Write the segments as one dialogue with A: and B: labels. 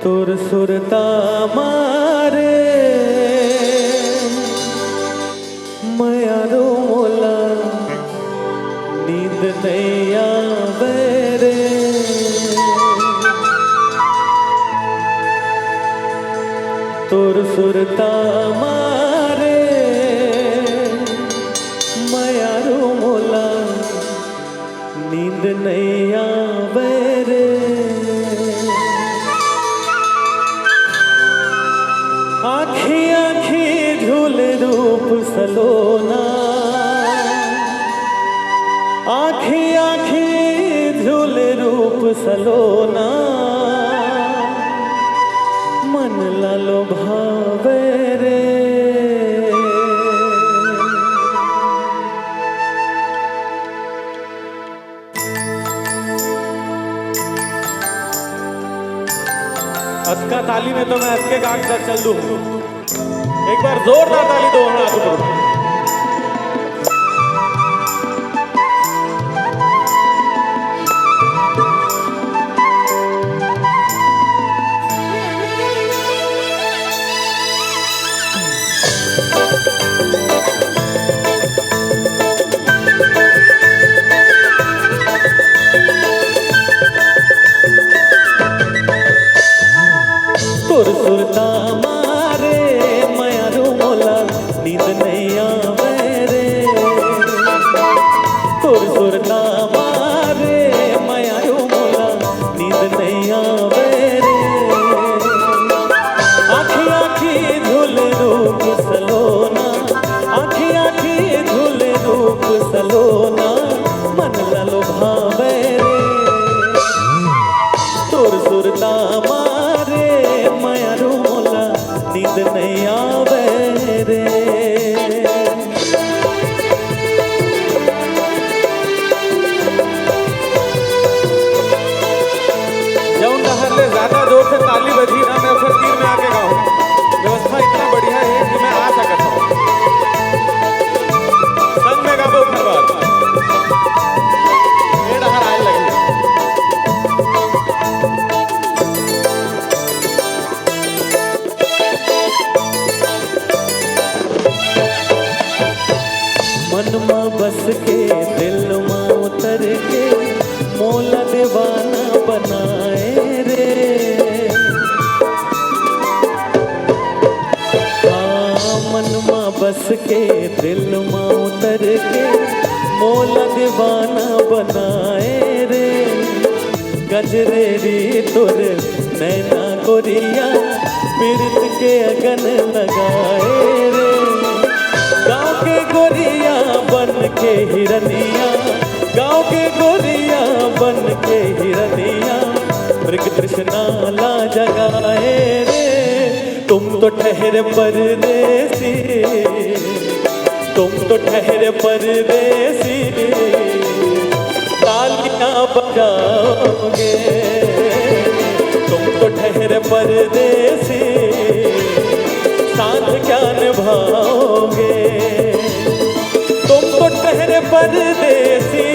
A: तोर सुरता मारे मयारो मोला नींद नहीं आवे रे। तोर सुरता मारे मयारो मोला नींद नहीं आवे रे। आँखी आँखी झूले रूप सलोना, आँखी आँखी झूले रूप सलोना, मन लालो भावे रे। अतका ताली में तो मैं अतके गांग तक चल दूं। एक बार जोरदार ताली दो हाथ ऊपर। तोर सुरता मारे मयारो मोला नींद नहीं आवे रे। तोर सुरता मारे मयारो मोला नींद नहीं आवे रे। आँखी आँखी झूले रूप सलोना, आँखी आँखी झूले रूप सलोना, मन लालो भावे रे। तोर सुरता मारे मयारो मोला नींद नहीं आवे रे। जब हरले ज्यादा जोर से ताली बजी ना, मैं उसे तीर में आके गाऊं। व्यवस्था इतना बढ़िया है कि मैं आ सकता हूँ। संग में गाबो खरबार ये डहर आए लगी। मन में बस के दिल में उतर के मोला दीवाना बनाए रे। हाँ मन में बस के दिल में उतर के मोला दीवाना बनाए रे। गजरेरी तुर नैना गोरिया पीरत के अगन लगाए रे। गाँव के गोरिया बन के हिरनिया, गाँव के गोरिया बन के हिरनिया, मृग तृष्णा ला जगाए रे। तुम तो ठहरे परदेसी, तुम तो ठहरे परदेसी, तालियां बजाओगे। तुम तो ठहरे परदेसी, साथ क्या निभाओगे। तुम तो ठहरे परदेसी,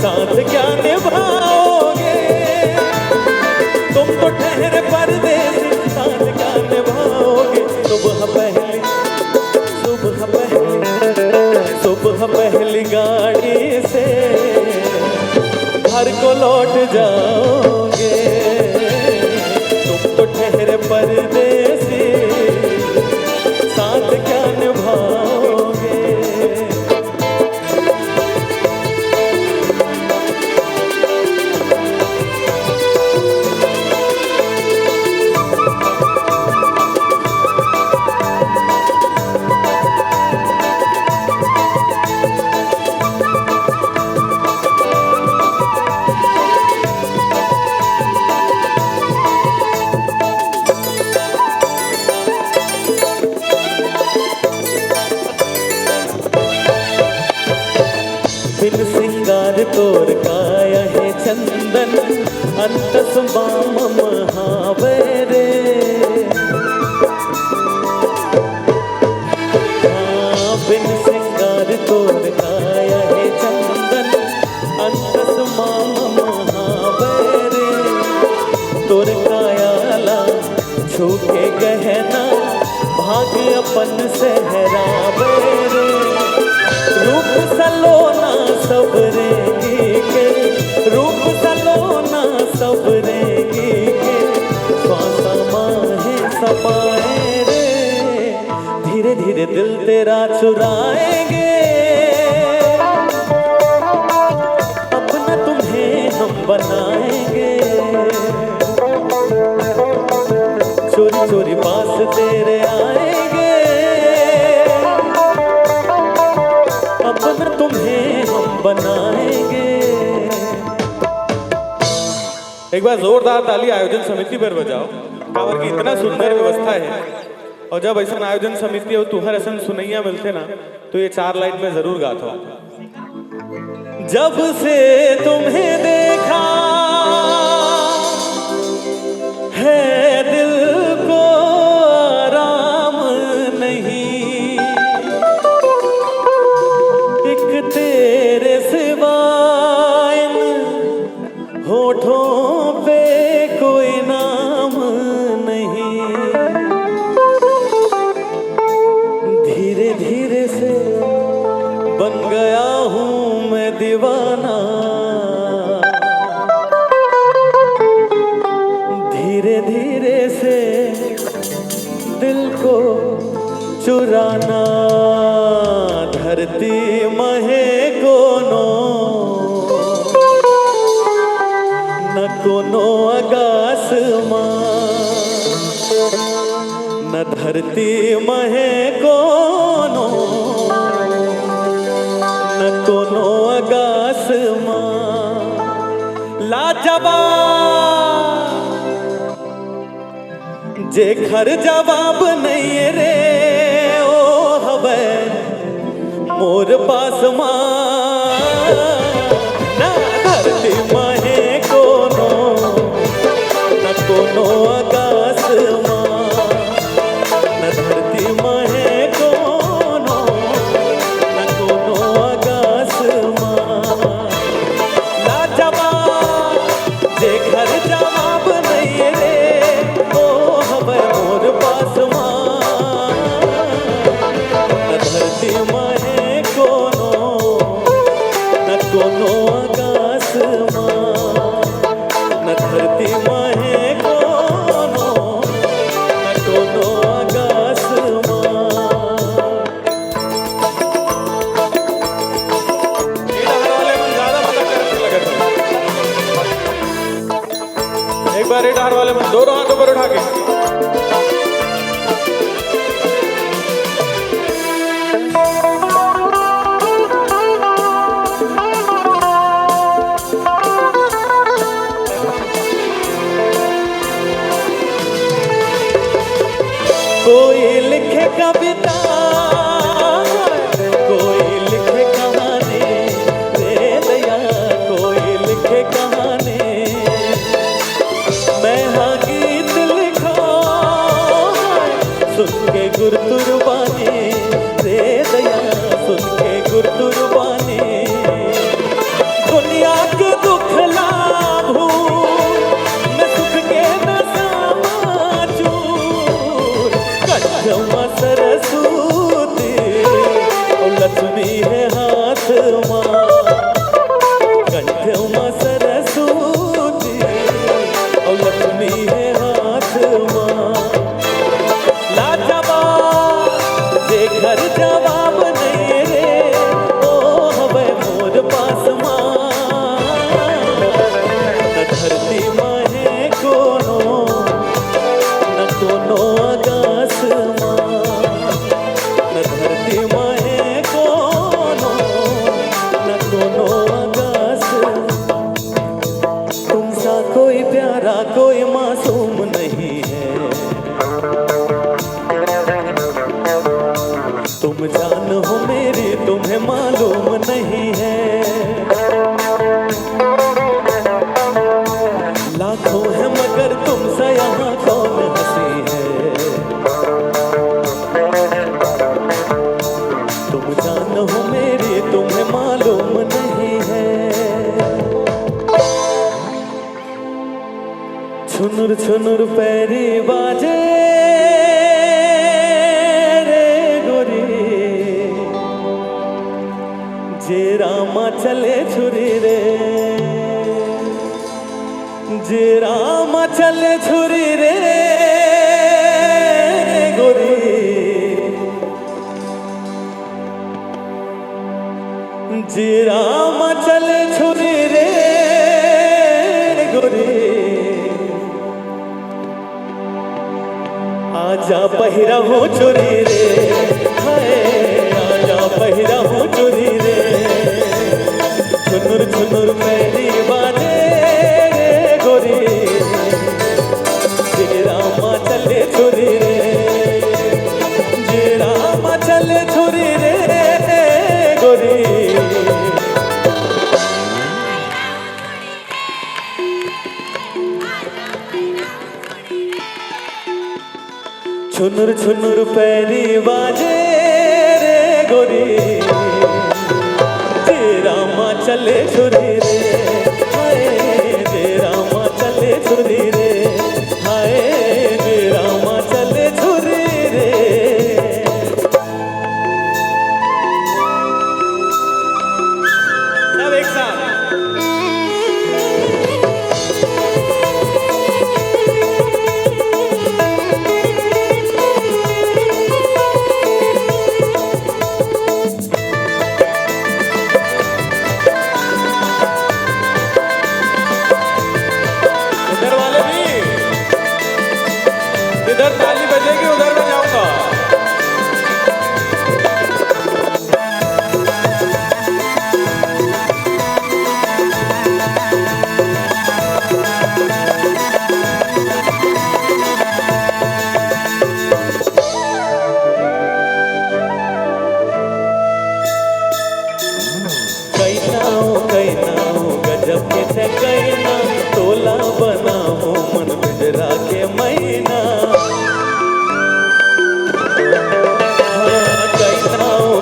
A: साथ क्या निभाओगे। तुम तो ठहरे परदेसी, साथ क्या निभाओगे। सुबह पहली, सुबह पहली, सुबह पहली गाड़ी से घर को लौट जाओगे। तुम तो ठहरे परदेसी, साथ क्या निभाओगे। बिन सिंगार तोर काया है चंदन, अंतस बाम महावे रे। हाँ बिन सिंगार तोर काया है चंदन, अंतस माम महावे रे। तोर कायाला छूके गहना भाग अपन सहरावे रे। रूप सलोना सबरेगी के, रूप सलोना सबरेगी के, श्वासा माहे समाए रे। धीरे धीरे दिल तेरा चुराएंगे, अपना तुम्हें हम बनाएंगे। चोरी चोरी पास तेरे आएंगे, अपना तुम्हें हम बनाएंगे।
B: एक बार जोरदार ताली आयोजन समिति पर बजाओ। कांवर की इतना सुंदर व्यवस्था है, और जब ऐसा आयोजन समिति हो तुहर ऐसा सुनैया मिलते ना, तो ये 4 लाइन में जरूर गाता हूँ।
A: जब से तुम्हें देखा है दिल को आराम नहीं, एक तेरे सिवा इन होठों पे कोई नाम नहीं। धीरे धीरे से बन गया हूँ मैं दीवाना, धीरे धीरे से दिल को चुराना। धरती महे कोनो न कोनो आकाशमां, न धरती महे कोनो न कोनो आकाशमां। लाजवाब जेखर जवाब नहीं रे ओ हवे मोर पास मां। न धरती महे कोनो न कोनो आकाश मां, न धरती महे कोनो न कोनो आकाश मां। लाजवाब जेखर जवाब नहीं रे ओ हवे मोर पास मां। न धरती महे कोनो न कोनो आकाश मां, न धरती महे कोनो न कोनो आकाश मां।
B: एक बार डार वाले में दोनों हाथों पर उठा के
A: कोई लिखे कविता, कोई लिखे कहानी रे दया, कोई लिखे कहानी। मैं हाँ गीत लिखो सुन के गुरतुरबानी रे दया, सुन के गुरतुरबानी। दुनिया के दुख लाभू मैं सुख के न समाचू, कंठमा सरस्वती और लक्ष्मी है हाथ मां। कंठमा सरस्वती और लक्ष्मी है हाथ मां। लाजवाब जेखर जवाब नहीं रे ओ हवे मोर पास मां। न धरती महे कोनो न कोनो आकाश मां, न धरती महे कोनो न कोनो आकाश। तुमसा कोई प्यारा कोई मासूम नहीं है, तुम जान हो मेरी तुम्हें मालूम नहीं है। लाखों है मगर तुमसे यहाँ कौन हंसी है। तुम जान हो मेरी तुम्हें मालूम नहीं है। छुन छुनुर छुनुर पैरी बाजे रे गोरी, जे रामा चले छुरी रे, जे रामा चले छुरी रे गोरी, जे रामा चले छुरी रे गोरी, आजा पहिरा हो चोरी रे, हाय आजा पहिरा हो चोरी रे, छुनुर छुनुर पैरी बाजे रे गोरी, जे रामा चले छुरी रे, जे रामा चले छुरी रे गोरी, छुनुर छुनुर पैरी बाजे रे गोरी, जे रामा चले छुरी रे, हाय जे रामा चले छुरी रे, हाय जे रामा चले छुरी रे। सब एक साथ इधर ताली बजेगी उधर मैं जाऊंगा। कैनाओ गजब के थे कैना, तोला बनाओ मन बिजरा के मैना,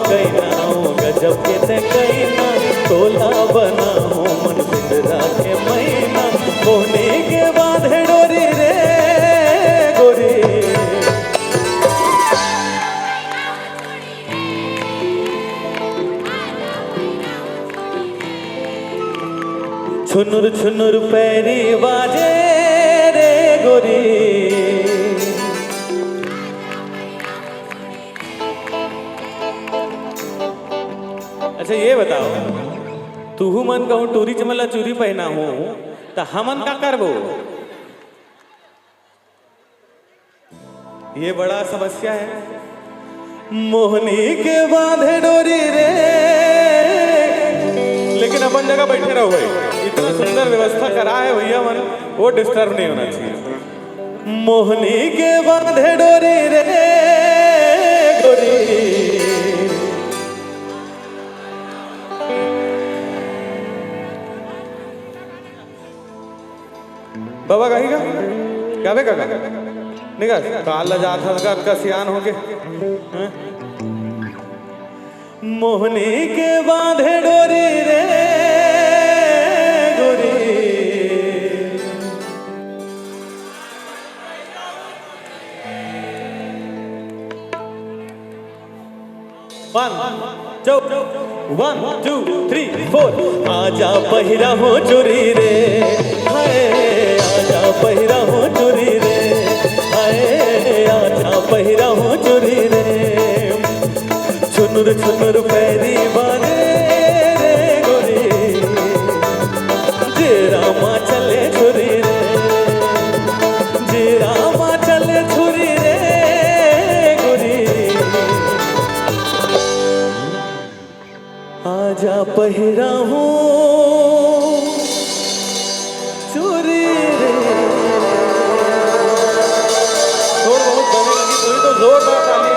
A: कैनाओ गजब के थे कैना, तोला बनाओ मन बिजरा के मैना, मोहनी के बांधे डोरी रे गोरी, छुनुर छुनुर पैरी बाजे रे गोरी, अच्छा ये बताओ, तू मन कहूँ टूरी चमला चूरी पहना हूँ तो हमन का करबो? ये बड़ा समस्या है। मोहनी के बांधे डोरी रे, लेकिन अपन जगह बैठे रहो भाई, इतना सुंदर व्यवस्था करा है भैया मन, वो डिस्टर्ब नहीं होना चाहिए। मोहनी के बांधे डोरी रे गोरी, बाबा कहेगा क्या बे काका निकाल काला जाता का सियान हो गए। मोहनी के बांधे डोरी रे गोरी, 1 2 3 4 आजा पहिरा हो चोरी रे, हाय आजा पहिरा हो चोरी रे, हाय आजा पहिरा हो चोरी रे, छुनुर छुनुर पैरी बाजे रे गोरी, जे रामा चले छुरी रे, जे रामा चले छुरी रे गोरी, आजा पहिरा हूँ चोरी रे। थोड़ा बहुत गले लगी तो जोरदार ताली